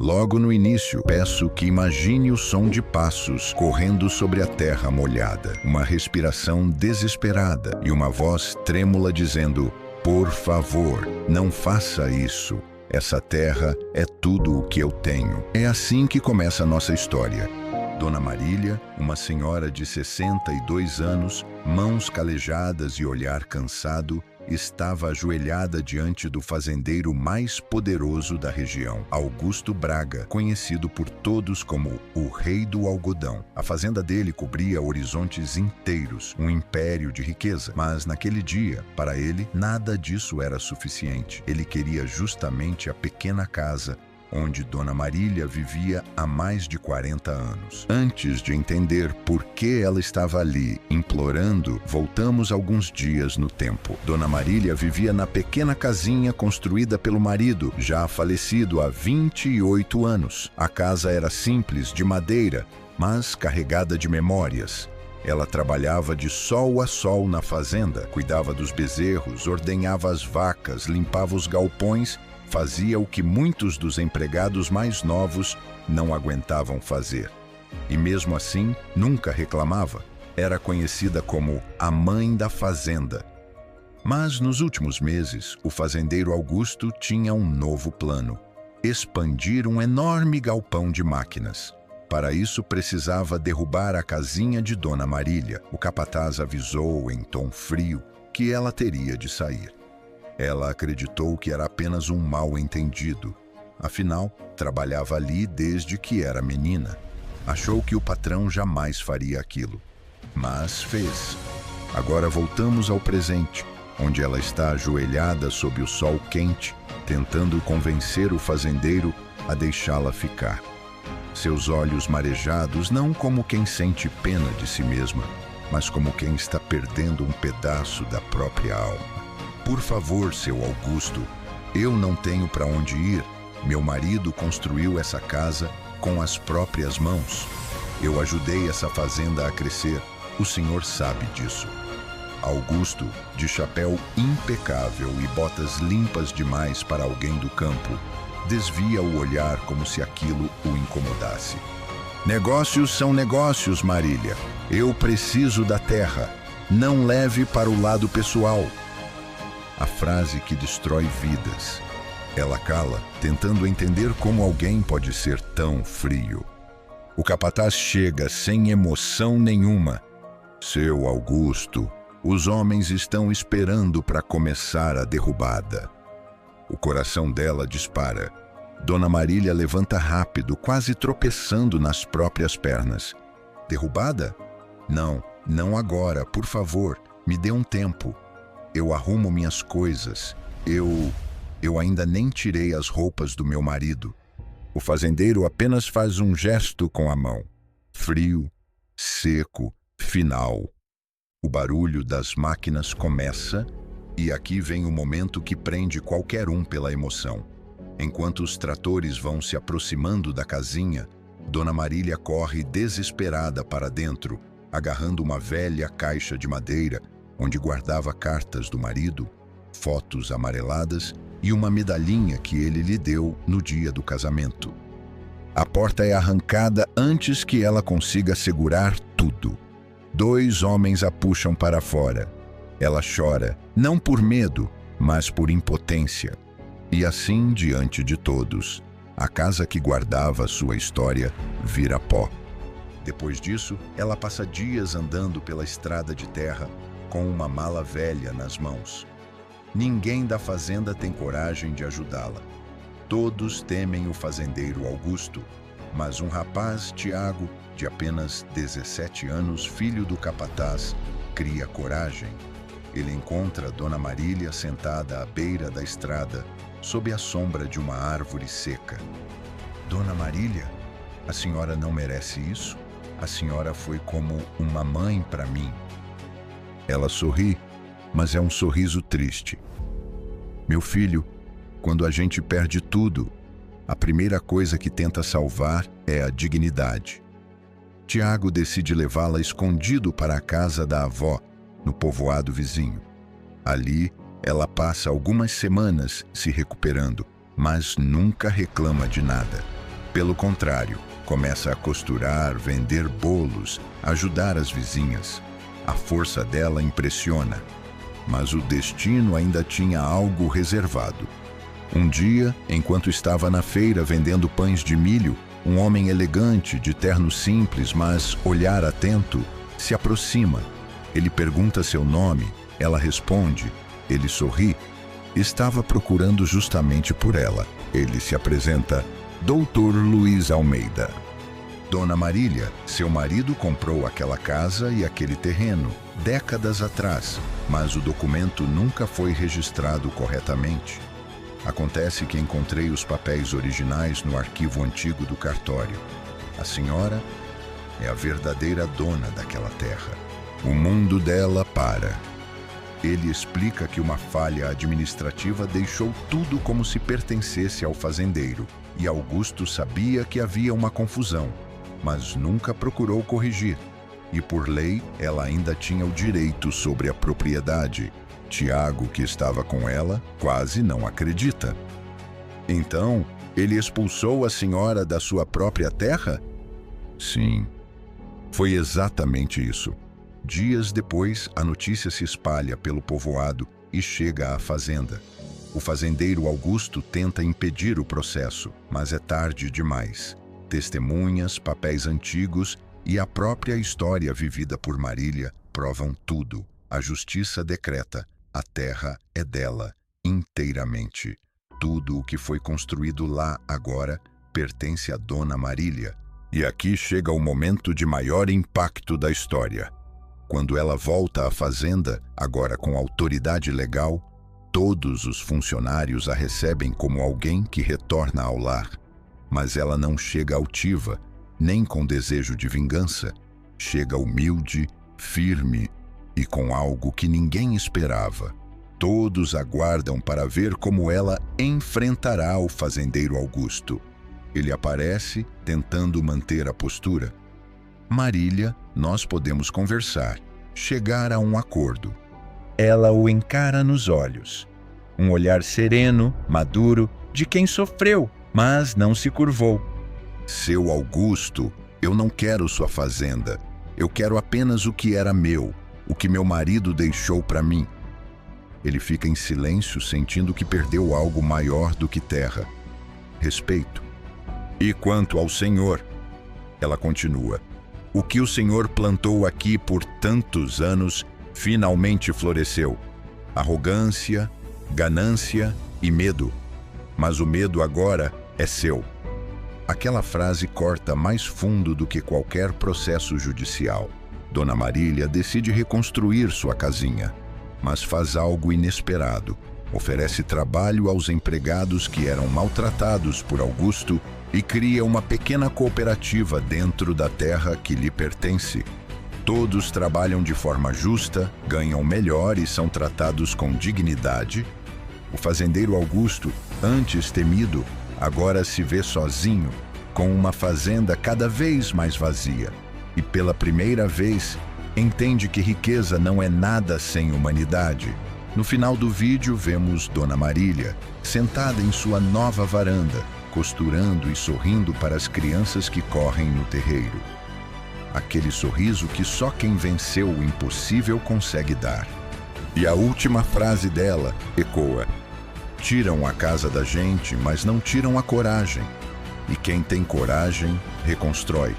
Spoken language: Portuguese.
Logo no início, peço que imagine o som de passos correndo sobre a terra molhada, uma respiração desesperada e uma voz trêmula dizendo: por favor, não faça isso. Essa terra é tudo o que eu tenho. É assim que começa a nossa história. Dona Marília, uma senhora de 62 anos, mãos calejadas e olhar cansado, estava ajoelhada diante do fazendeiro mais poderoso da região, Augusto Braga, conhecido por todos como o Rei do Algodão. A fazenda dele cobria horizontes inteiros, um império de riqueza. Mas naquele dia, para ele, nada disso era suficiente. Ele queria justamente a pequena casa onde Dona Marília vivia há mais de 40 anos. Antes de entender por que ela estava ali, implorando, voltamos alguns dias no tempo. Dona Marília vivia na pequena casinha construída pelo marido, já falecido há 28 anos. A casa era simples, de madeira, mas carregada de memórias. Ela trabalhava de sol a sol na fazenda, cuidava dos bezerros, ordenhava as vacas, limpava os galpões, fazia o que muitos dos empregados mais novos não aguentavam fazer. E mesmo assim, nunca reclamava. Era conhecida como a mãe da fazenda. Mas nos últimos meses, o fazendeiro Augusto tinha um novo plano: expandir um enorme galpão de máquinas. Para isso, precisava derrubar a casinha de Dona Marília. O capataz avisou em tom frio que ela teria de sair. Ela acreditou que era apenas um mal-entendido. Afinal, trabalhava ali desde que era menina. Achou que o patrão jamais faria aquilo. Mas fez. Agora voltamos ao presente, onde ela está ajoelhada sob o sol quente, tentando convencer o fazendeiro a deixá-la ficar. Seus olhos marejados, não como quem sente pena de si mesma, mas como quem está perdendo um pedaço da própria alma. Por favor, seu Augusto, eu não tenho para onde ir. Meu marido construiu essa casa com as próprias mãos. Eu ajudei essa fazenda a crescer. O senhor sabe disso. Augusto, de chapéu impecável e botas limpas demais para alguém do campo, desvia o olhar como se aquilo o incomodasse. Negócios são negócios, Marília. Eu preciso da terra. Não leve para o lado pessoal. A frase que destrói vidas. Ela cala, tentando entender como alguém pode ser tão frio. O capataz chega sem emoção nenhuma. Seu Augusto, os homens estão esperando para começar a derrubada. O coração dela dispara. Dona Marília levanta rápido, quase tropeçando nas próprias pernas. Derrubada? Não, não agora, por favor, me dê um tempo. Eu arrumo minhas coisas. Eu ainda nem tirei as roupas do meu marido. O fazendeiro apenas faz um gesto com a mão. Frio, seco, final. O barulho das máquinas começa e aqui vem o momento que prende qualquer um pela emoção. Enquanto os tratores vão se aproximando da casinha, Dona Marília corre desesperada para dentro, agarrando uma velha caixa de madeira onde guardava cartas do marido, fotos amareladas e uma medalhinha que ele lhe deu no dia do casamento. A porta é arrancada antes que ela consiga segurar tudo. 2 homens a puxam para fora. Ela chora, não por medo, mas por impotência. E assim, diante de todos, a casa que guardava sua história vira pó. Depois disso, ela passa dias andando pela estrada de terra, com uma mala velha nas mãos. Ninguém da fazenda tem coragem de ajudá-la. Todos temem o fazendeiro Augusto, mas um rapaz, Tiago, de apenas 17 anos, filho do capataz, cria coragem. Ele encontra Dona Marília sentada à beira da estrada, sob a sombra de uma árvore seca. Dona Marília, a senhora não merece isso? A senhora foi como uma mãe para mim. Ela sorri, mas é um sorriso triste. Meu filho, quando a gente perde tudo, a primeira coisa que tenta salvar é a dignidade. Tiago decide levá-la escondido para a casa da avó, no povoado vizinho. Ali, ela passa algumas semanas se recuperando, mas nunca reclama de nada. Pelo contrário, começa a costurar, vender bolos, ajudar as vizinhas. A força dela impressiona, mas o destino ainda tinha algo reservado. Um dia, enquanto estava na feira vendendo pães de milho, um homem elegante, de terno simples, mas olhar atento, se aproxima. Ele pergunta seu nome, ela responde, ele sorri. Estava procurando justamente por ela. Ele se apresenta, Dr. Luiz Almeida. Dona Marília, seu marido comprou aquela casa e aquele terreno, décadas atrás, mas o documento nunca foi registrado corretamente. Acontece que encontrei os papéis originais no arquivo antigo do cartório. A senhora é a verdadeira dona daquela terra. O mundo dela para. Ele explica que uma falha administrativa deixou tudo como se pertencesse ao fazendeiro, e Augusto sabia que havia uma confusão, mas nunca procurou corrigir. E por lei, ela ainda tinha o direito sobre a propriedade. Tiago, que estava com ela, quase não acredita. Então, ele expulsou a senhora da sua própria terra? Sim, foi exatamente isso. Dias depois, a notícia se espalha pelo povoado e chega à fazenda. O fazendeiro Augusto tenta impedir o processo, mas é tarde demais. Testemunhas, papéis antigos e a própria história vivida por Marília provam tudo. A justiça decreta: a terra é dela, inteiramente. Tudo o que foi construído lá agora pertence à Dona Marília. E aqui chega o momento de maior impacto da história. Quando ela volta à fazenda, agora com autoridade legal, todos os funcionários a recebem como alguém que retorna ao lar. Mas ela não chega altiva, nem com desejo de vingança. Chega humilde, firme e com algo que ninguém esperava. Todos aguardam para ver como ela enfrentará o fazendeiro Augusto. Ele aparece, tentando manter a postura. Marília, nós podemos conversar, chegar a um acordo. Ela o encara nos olhos. Um olhar sereno, maduro, de quem sofreu, mas não se curvou. Seu Augusto, eu não quero sua fazenda. Eu quero apenas o que era meu, o que meu marido deixou para mim. Ele fica em silêncio, sentindo que perdeu algo maior do que terra. Respeito. E quanto ao Senhor, ela continua, o que o Senhor plantou aqui por tantos anos finalmente floresceu. Arrogância, ganância e medo. Mas o medo agora é seu. Aquela frase corta mais fundo do que qualquer processo judicial. Dona Marília decide reconstruir sua casinha, mas faz algo inesperado. Oferece trabalho aos empregados que eram maltratados por Augusto e cria uma pequena cooperativa dentro da terra que lhe pertence. Todos trabalham de forma justa, ganham melhor e são tratados com dignidade. O fazendeiro Augusto, antes temido, agora se vê sozinho, com uma fazenda cada vez mais vazia. E pela primeira vez, entende que riqueza não é nada sem humanidade. No final do vídeo, vemos Dona Marília, sentada em sua nova varanda, costurando e sorrindo para as crianças que correm no terreiro. Aquele sorriso que só quem venceu o impossível consegue dar. E a última frase dela ecoa: tiram a casa da gente, mas não tiram a coragem. E quem tem coragem, reconstrói.